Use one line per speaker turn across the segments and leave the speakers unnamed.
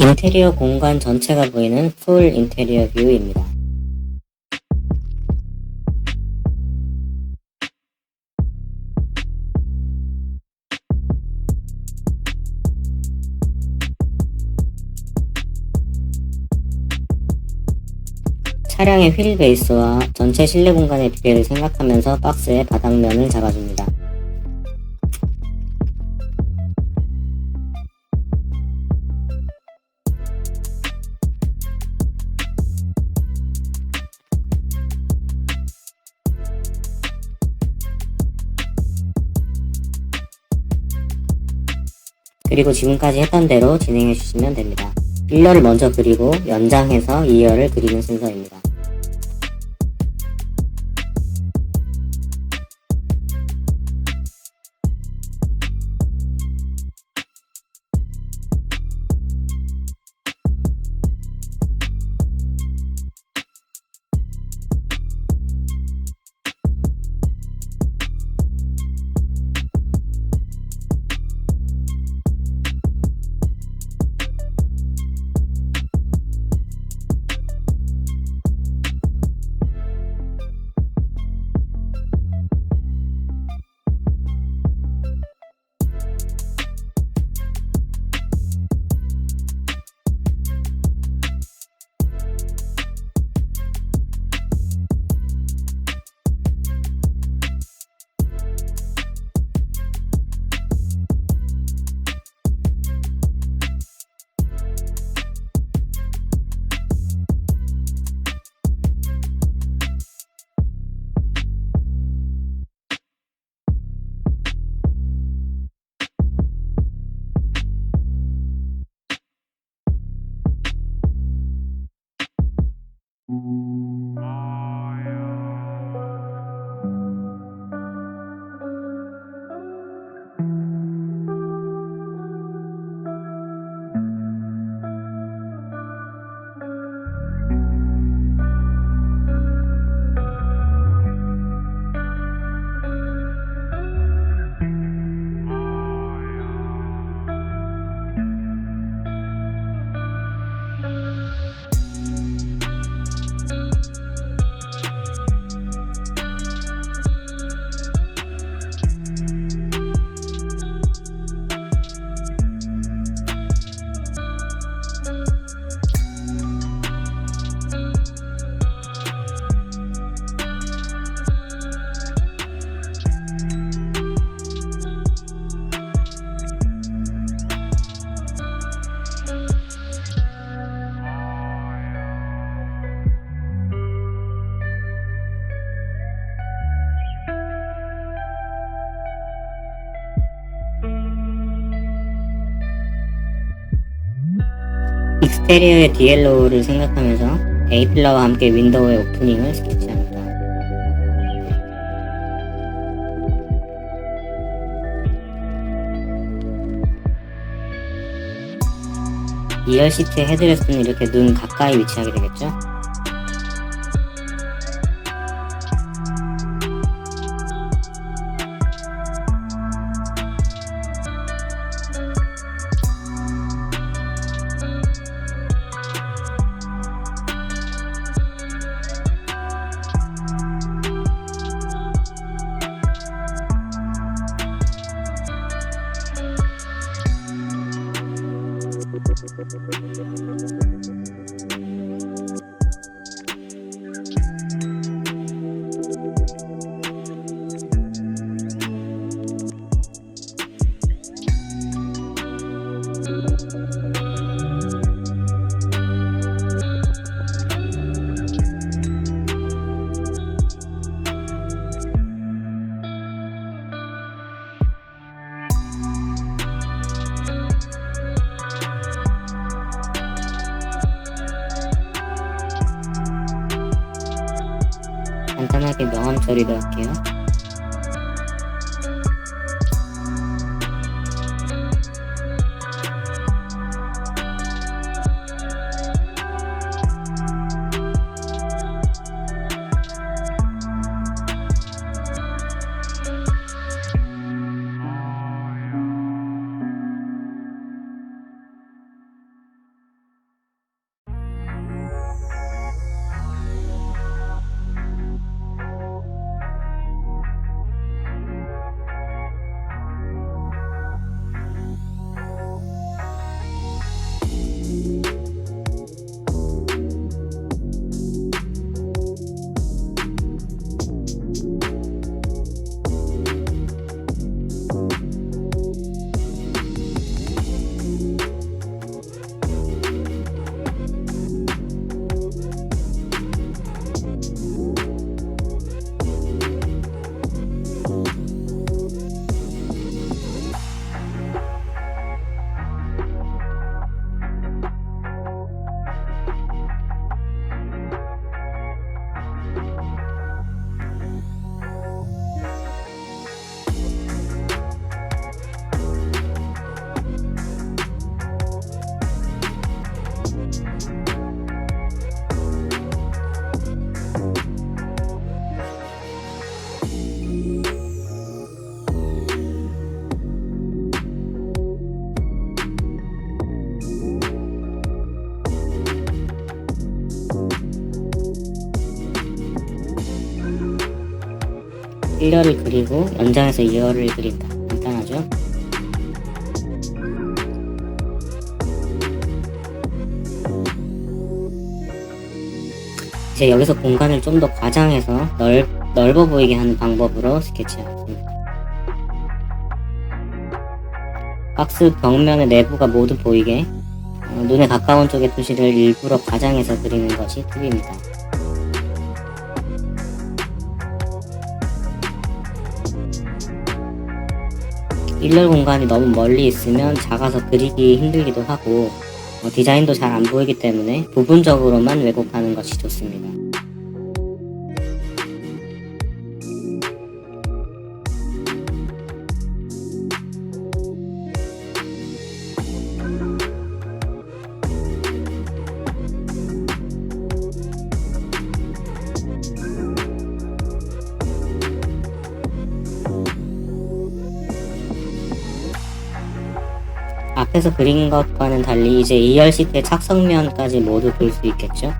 인테리어 공간 전체가 보이는 풀 인테리어 뷰입니다. 차량의 휠 베이스와 전체 실내 공간의 비례를 생각하면서 박스의 바닥면을 잡아줍니다. 그리고 지금까지 했던 대로 진행해 주시면 됩니다. 1열을 먼저 그리고 연장해서 2열을 그리는 순서입니다. 익스테리어의 DLO를 생각하면서 A필러와 함께 윈도우의 오프닝을 스케치합니다. 이열 시트의 헤드레스트는 이렇게 눈 가까이 위치하게 되겠죠? 간단하게 명암 처리도 할게요. 1열을 그리고 연장해서 2열을 그린다. 간단하죠? 이제 여기서 공간을 좀 더 과장해서 넓어 보이게 하는 방법으로 스케치하겠습니다. 박스 벽면의 내부가 모두 보이게 눈에 가까운 쪽의 표시를 일부러 과장해서 그리는 것이 팁입니다. 일렬 공간이 너무 멀리 있으면 작아서 그리기 힘들기도 하고 디자인도 잘 안 보이기 때문에 부분적으로만 왜곡하는 것이 좋습니다. 앞에서 그린 것과는 달리 이제 2열 시트의 착석면까지 모두 볼 수 있겠죠?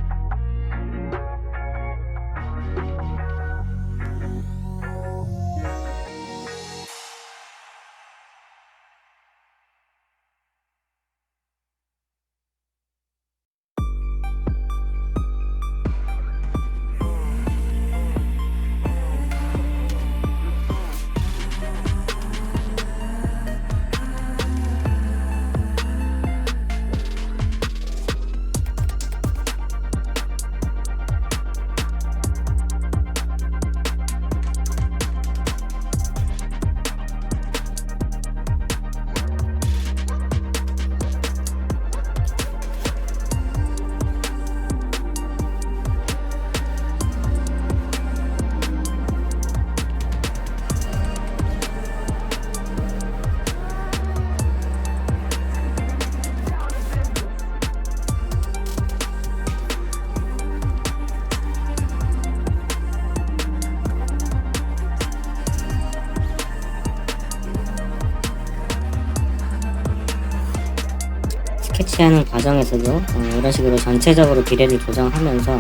스케치하는 과정에서도 이런 식으로 전체적으로 비례를 조정하면서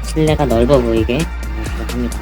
실내가 넓어 보이게 조정합니다.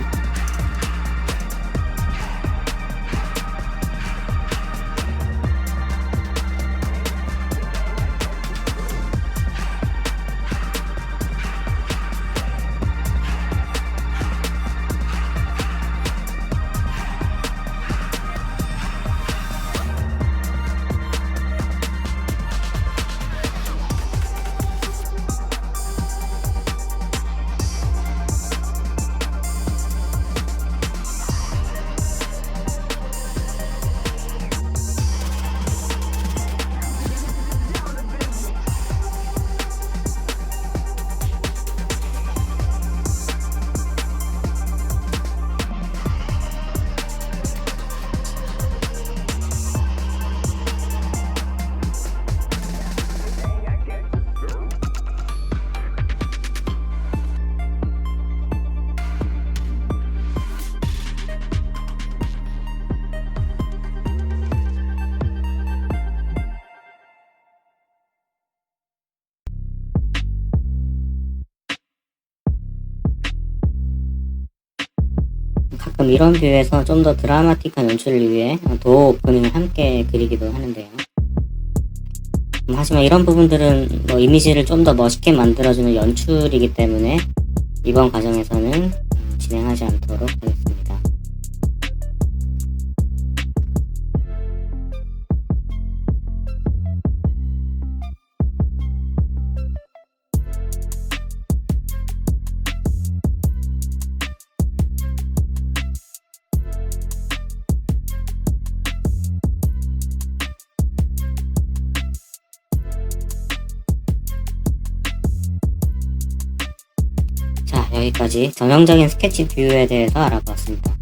가끔 이런 뷰에서 좀 더 드라마틱한 연출을 위해 도어 오프닝을 함께 그리기도 하는데요. 하지만 이런 부분들은 이미지를 좀 더 멋있게 만들어주는 연출이기 때문에 이번 과정에서는 진행하지 않도록 하겠습니다. 여기까지 전형적인 스케치 뷰에 대해서 알아보았습니다.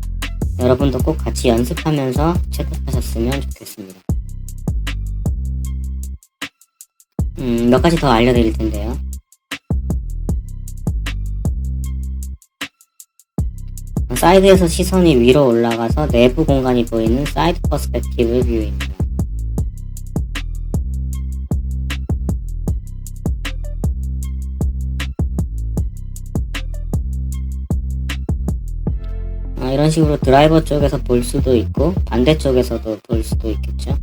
여러분도 꼭 같이 연습하면서 체크하셨으면 좋겠습니다. 몇 가지 더 알려드릴 텐데요. 사이드에서 시선이 위로 올라가서 내부 공간이 보이는 사이드 퍼스펙티브 뷰입니다. 이런 식으로 드라이버 쪽에서 볼 수도 있고 반대쪽에서도 볼 수도 있겠죠.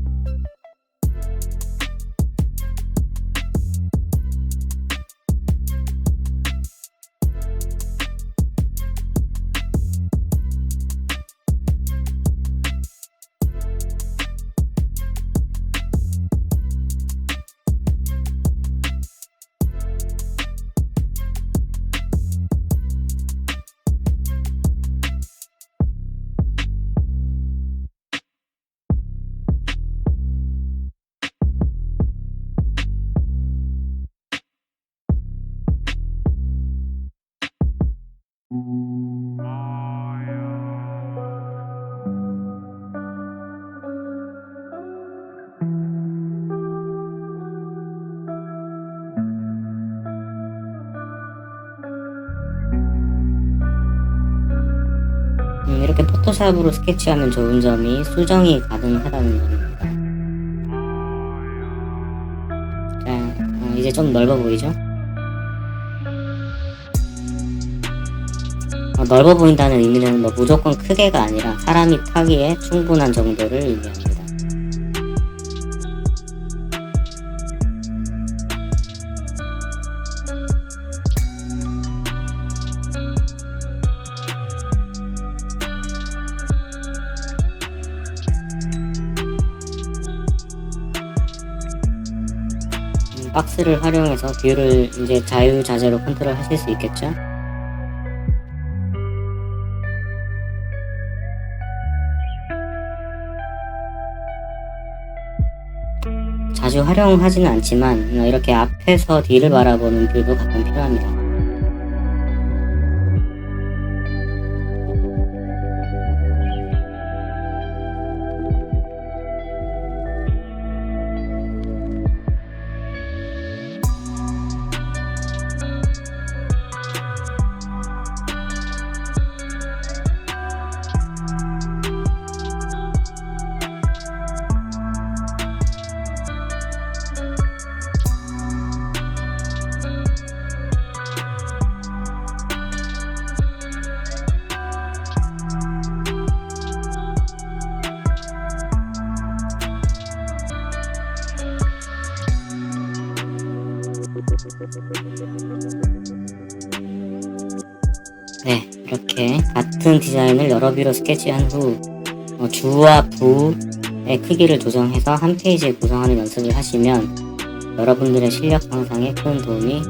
이렇게 포토샵으로 스케치하면 좋은 점이 수정이 가능하다는 점입니다. 자, 이제 좀 넓어 보이죠? 넓어 보인다는 의미는 뭐 무조건 크게가 아니라 사람이 타기에 충분한 정도를 의미합니다. 박스를 활용해서 뷰를 이제 자유자재로 컨트롤 하실 수 있겠죠? 자주 활용하지는 않지만 이렇게 앞에서 뒤를 바라보는 뷰도 가끔 필요합니다. 네, 이렇게 같은 디자인을 여러 뷰로 스케치한 후 주와 부의 크기를 조정해서 한 페이지에 구성하는 연습을 하시면 여러분들의 실력 향상에 큰 도움이